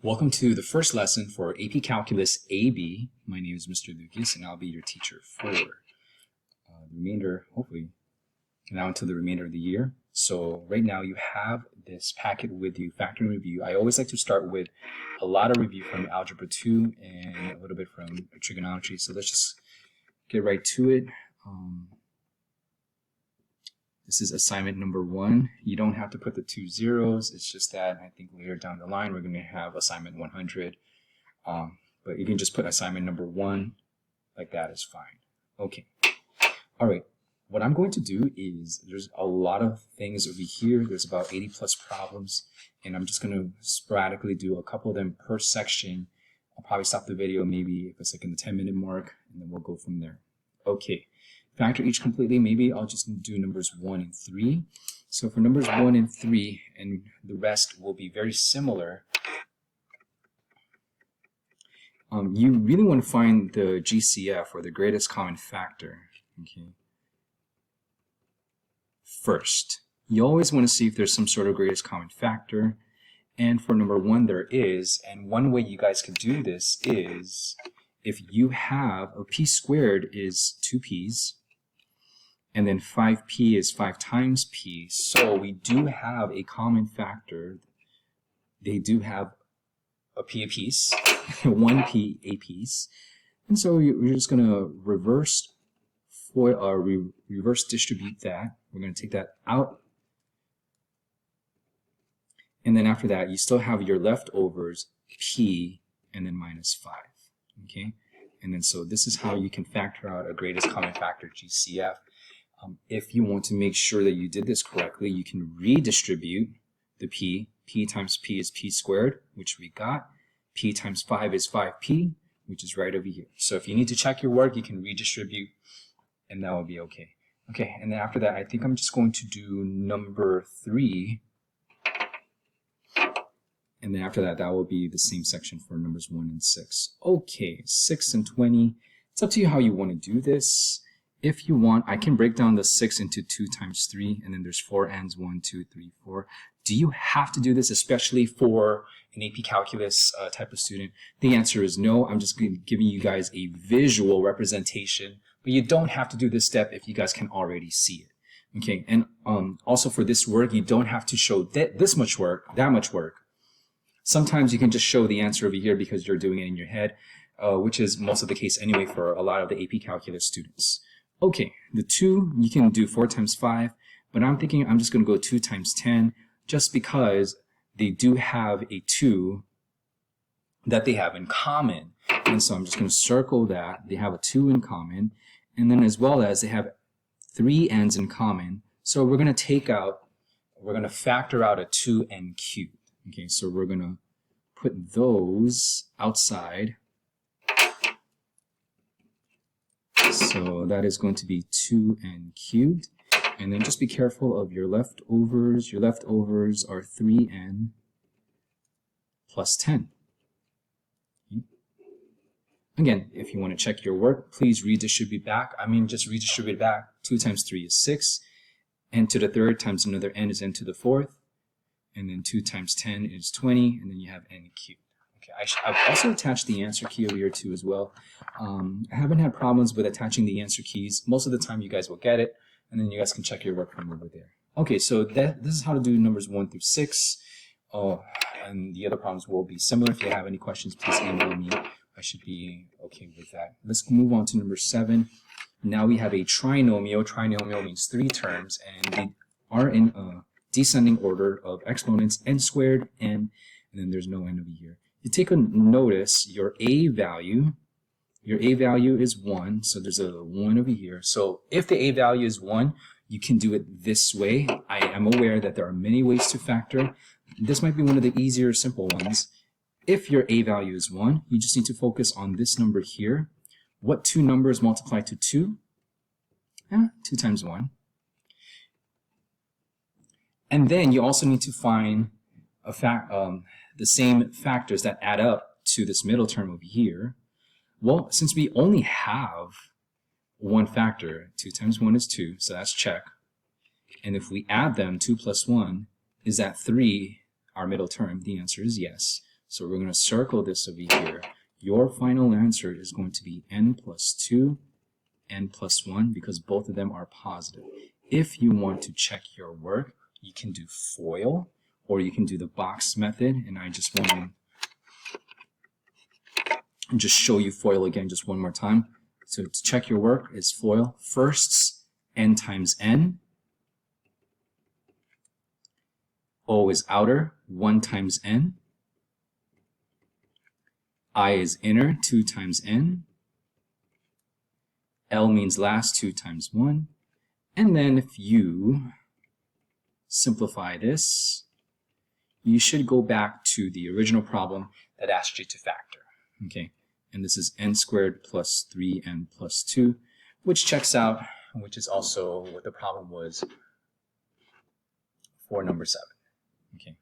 Welcome to the first lesson for AP Calculus AB. My name is Mr. Lucas, and I'll be your teacher for the remainder, hopefully, now until the remainder of the year. So right now you have this packet with you, factoring review. I always like to start with a lot of review from Algebra 2 and a little bit from trigonometry. So let's just get right to it. This is assignment number 1. You don't have to put the 2 zeros. It's just that I think later down the line we're going to have assignment 100. But you can just put assignment number 1 like that is fine. Okay. All right. What I'm going to do is there's a lot of things over here. There's about 80 plus problems, and I'm just going to sporadically do a couple of them per section. I'll probably stop the video maybe if it's like in the 10-minute mark, and then we'll go from there. Okay. Factor each completely. Maybe I'll just do numbers 1 and 3. So for numbers 1 and 3, and the rest will be very similar. You really want to find the GCF, or the greatest common factor. Okay. First, you always want to see if there's some sort of greatest common factor. And for number 1, there is. And one way you guys could do this is if you have a p squared is 2p's. And then 5p is 5 times p. So we do have a common factor. They do have a p a piece, 1p a piece. And so we're just going to reverse distribute that. We're going to take that out. And then after that, you still have your leftovers, p, and then minus 5. Okay? And then so this is how you can factor out a greatest common factor, GCF. If you want to make sure that you did this correctly, you can redistribute the p. P times p is p squared, which we got. P times 5 is 5p, which is right over here. So if you need to check your work, you can redistribute, and that will be okay. Okay, and then after that, I think I'm just going to do number 3. And then after that, that will be the same section for numbers 1 and 6. Okay, 6 and 20. It's up to you how you want to do this. If you want, I can break down the 6 into 2 times 3, and then there's 4 ends, 1, 2, 3, 4. Do you have to do this, especially for an AP Calculus type of student? The answer is no. I'm just giving you guys a visual representation, but you don't have to do this step if you guys can already see it. Okay, and also for this work, you don't have to show this much work, that much work. Sometimes you can just show the answer over here because you're doing it in your head, which is most of the case anyway for a lot of the AP Calculus students. Okay, the 2, you can do 4 times 5, but I'm thinking I'm just going to go 2 times 10 just because they do have a 2 that they have in common. And so I'm just going to circle that. They have a 2 in common, and then as well as they have 3 ends in common. So we're going to factor out a 2n cubed. Okay, so we're going to put those outside. So that is going to be 2n cubed. And then just be careful of your leftovers. Your leftovers are 3n plus 10. Okay. Again, if you want to check your work, please redistribute back. Just redistribute back. 2 times 3 is 6. N to the 3rd times another n is n to the 4th. And then 2 times 10 is 20. And then you have n cubed. I've also attached the answer key over here too as well. I haven't had problems with attaching the answer keys. Most of the time you guys will get it, and then you guys can check your work from over there. Okay, so this is how to do numbers 1 through 6. And the other problems will be similar. If you have any questions, please email me. I should be okay with that. Let's move on to number 7. Now we have a trinomial. Trinomial means 3 terms, and they are in a descending order of exponents, n squared, n, and then there's no n over here. You take a notice, your a value is 1, so there's a 1 over here. So if the a value is 1, you can do it this way. I am aware that there are many ways to factor. This might be one of the easier, simple ones. If your a value is 1, you just need to focus on this number here. What 2 numbers multiply to 2? 2 times 1. And then you also need to find the same factors that add up to this middle term over here. Well, since we only have one factor, 2 times 1 is 2, so that's check. And if we add them, 2 plus 1, is that 3, our middle term? The answer is yes. So we're going to circle this over here. Your final answer is going to be n plus 2, n plus 1, because both of them are positive. If you want to check your work, you can do FOIL, or you can do the box method, and I just want to just show you FOIL again just one more time. So to check your work is FOIL. Firsts, n times n. O is outer, 1 times n. I is inner, 2 times n. L means last, 2 times 1. And then if you simplify this, you should go back to the original problem that asked you to factor. Okay, and this is n squared plus 3n plus 2, which checks out, which is also what the problem was for number 7. Okay.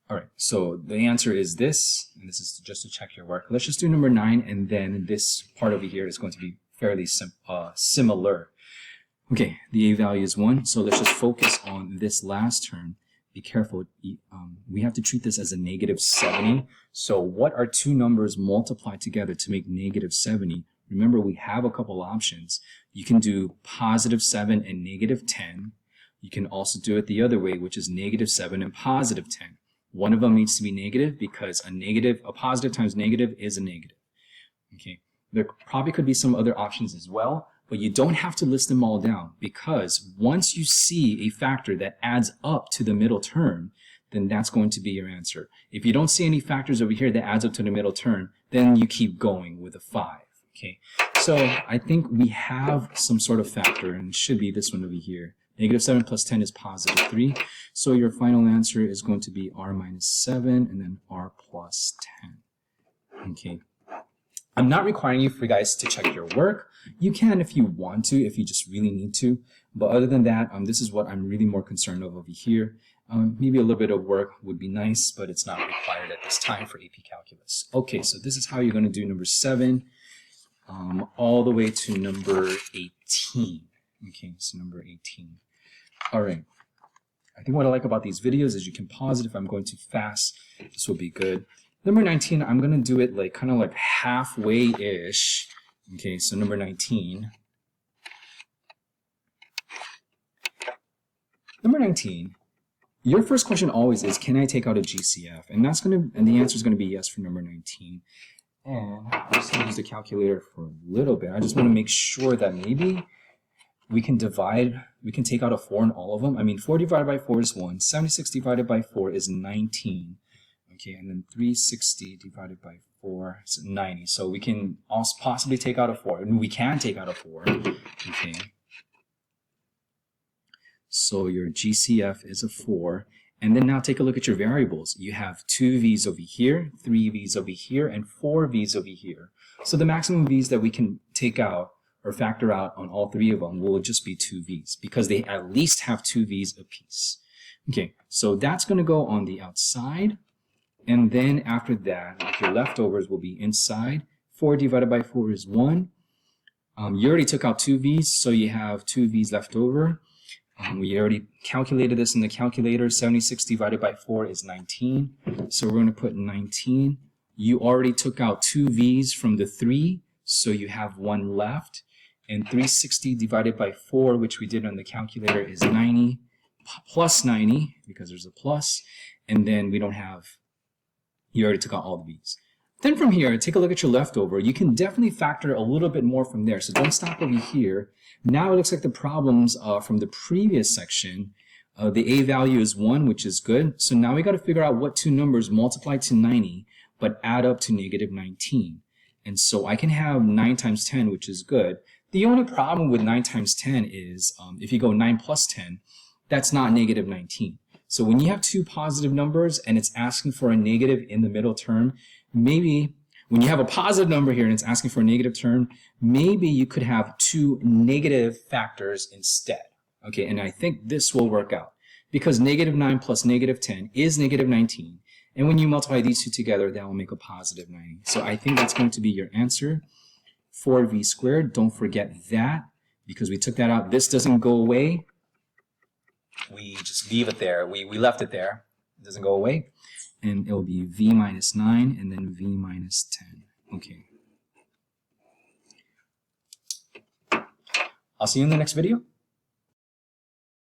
All right, so the answer is this, and this is just to check your work. Let's just do number 9, and then this part over here is going to be fairly similar. Okay, the a value is 1, so let's just focus on this last term. Be careful, we have to treat this as a negative 70. So what are two numbers multiplied together to make negative 70? Remember, we have a couple options. You can do positive 7 and negative 10. You can also do it the other way, which is negative 7 and positive 10. One of them needs to be negative because a positive times negative is a negative. Okay, there probably could be some other options as well, but you don't have to list them all down, because once you see a factor that adds up to the middle term, then that's going to be your answer. If you don't see any factors over here that adds up to the middle term, then you keep going with a 5. Okay, so I think we have some sort of factor, and it should be this one over here. Negative 7 plus 10 is positive 3. So your final answer is going to be r minus 7 and then r plus 10. Okay. I'm not requiring you for guys to check your work. You can if you want to, if you just really need to. But other than that, this is what I'm really more concerned of over here. Maybe a little bit of work would be nice, but it's not required at this time for AP Calculus. Okay, so this is how you're going to do number 7 all the way to number 18. Okay, so number 18. All right. I think what I like about these videos is you can pause it if I'm going too fast. This will be good. Number 19, I'm going to do it like kind of like halfway-ish. Okay, so number 19. Number 19, your first question always is, can I take out a GCF? And the answer is going to be yes for number 19. And I'm just going to use the calculator for a little bit. I just want to make sure that maybe we can take out a 4 in all of them. I mean, 4 divided by 4 is 1. 76 divided by 4 is 19. Okay, and then 360 divided by 4 is 90. So we can also possibly take out a 4. And we can take out a 4. Okay. So your GCF is a 4. And then now take a look at your variables. You have 2 v's over here, 3 v's over here, and 4 v's over here. So the maximum v's that we can take out or factor out on all 3 of them will just be 2 v's, because they at least have 2 v's apiece. Okay, so that's going to go on the outside, and then after that, your leftovers will be inside. 4 divided by 4 is 1. You already took out 2 v's, so you have 2 v's left over. We already calculated this in the calculator. 76 divided by 4 is 19, so we're going to put 19. You already took out 2 v's from the 3, so you have 1 left. And 360 divided by 4, which we did on the calculator, is 90 plus 90, because there's a plus. And then we don't have, you already took out all the v's. Then from here, take a look at your leftover. You can definitely factor a little bit more from there, so don't stop over here. Now it looks like the problems from the previous section, the a value is 1, which is good. So now we got to figure out what two numbers multiply to 90, but add up to negative 19. And so I can have 9 times 10, which is good. The only problem with 9 times 10 is if you go 9 plus 10, that's not negative 19. So when you have two positive numbers and it's asking for a negative in the middle term, maybe when you have a positive number here and it's asking for a negative term, maybe you could have 2 negative factors instead. Okay, and I think this will work out, because negative 9 plus negative 10 is negative 19. And when you multiply these two together, that will make a positive 90. So I think that's going to be your answer. 4v squared, don't forget that, because we took that out. This doesn't go away. We just leave it there. We left it there. It doesn't go away. And it'll be v minus 9 and then v minus 10. Okay. I'll see you in the next video.